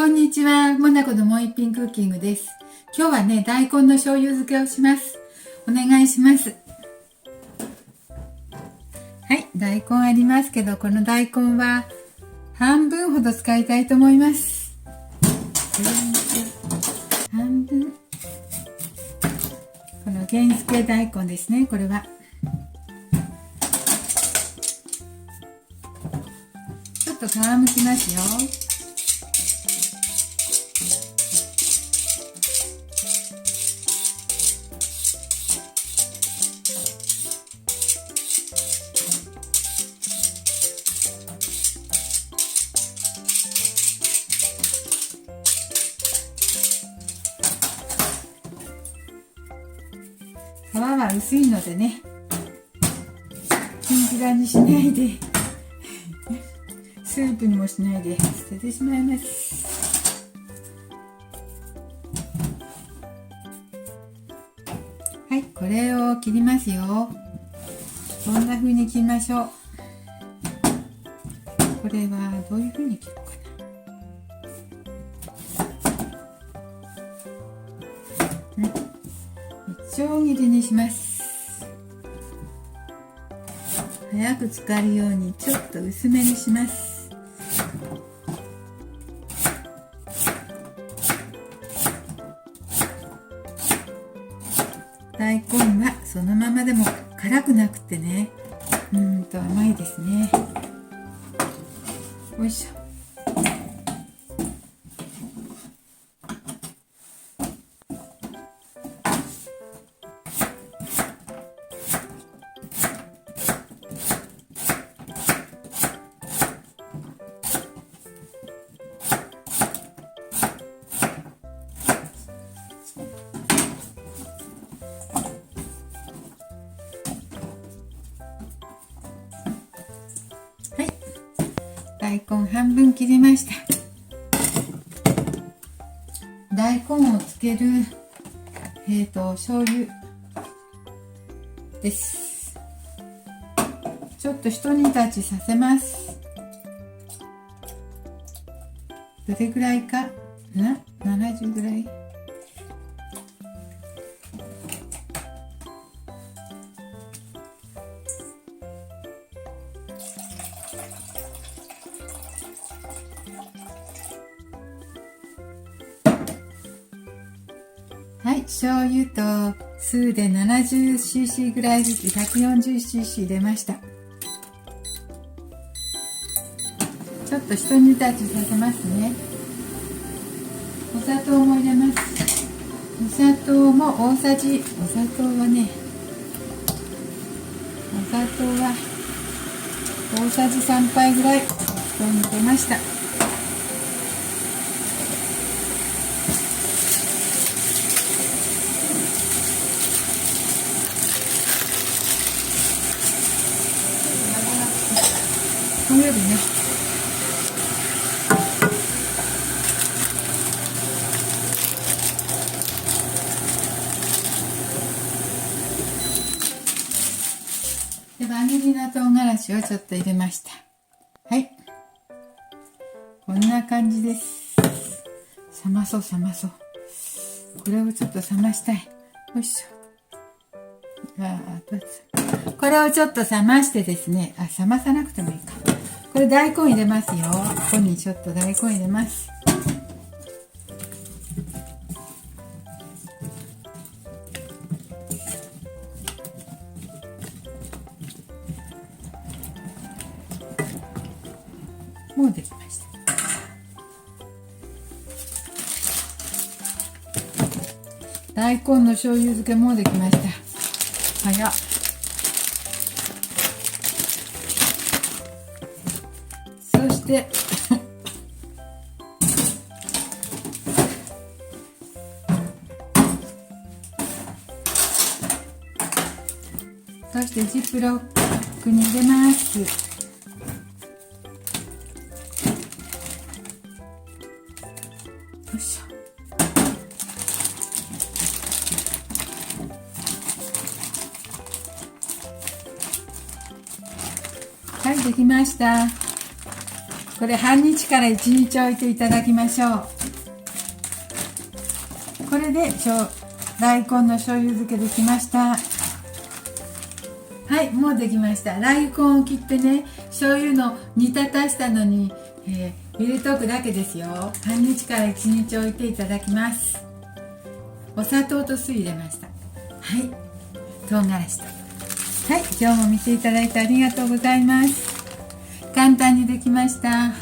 こんにちは、もなこのもう一品クッキングです。今日はね、大根の醤油漬けをします。お願いします。はい、大根ありますけど、この大根は半分ほど使いたいと思います。半分。この原漬け大根ですね、これは。ちょっと皮むきますよ。皮は薄いのでね、きんぴらにしないでスープにもしないで捨ててしまいます。はい、これを切りますよ。こんな風に切りましょう。これはどういう風に切ろうかな。一丁切りにします。早く使えるようにちょっと薄めにします。大根はそのままでも辛くなくてね、甘いですね。よいしょ。大根半分切りました。大根をつける醤油です。ちょっと一煮立ちさせます。どれぐらいかな、70ぐらい。はい、醤油と酢で 70cc ぐらいずつ 140cc 入れました。ちょっと一煮立ちさせますね。お砂糖も入れます。お砂糖も大さじ、お砂糖は大さじ3杯ぐらい入れました。このようにね、で輪切りの唐辛子をちょっと入れました。はい、こんな感じです。冷まそう。これをちょっと冷ましたい。よいしょ。これをちょっと冷ましてですね、冷まさなくてもいいか。これ大根入れますよ。ここにちょっと大根入れます。もうできました。大根の醤油漬けもうできました。早っ。そしてジップロックに入れます。よいしょ。はい、できました。これ半日から1日置いていただきましょう。これで大根の醤油漬けできました。はい、もうできました。大根を切ってね、醤油の煮立たしたのに、入れとくだけですよ。半日から1日置いていただきます。お砂糖と酢入れました。はい、唐辛子と。はい、今日も見ていただいてありがとうございます。簡単にできました。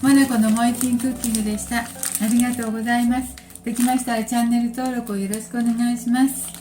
モナコのモエピンクッキングでした。ありがとうございます。できましたらチャンネル登録をよろしくお願いします。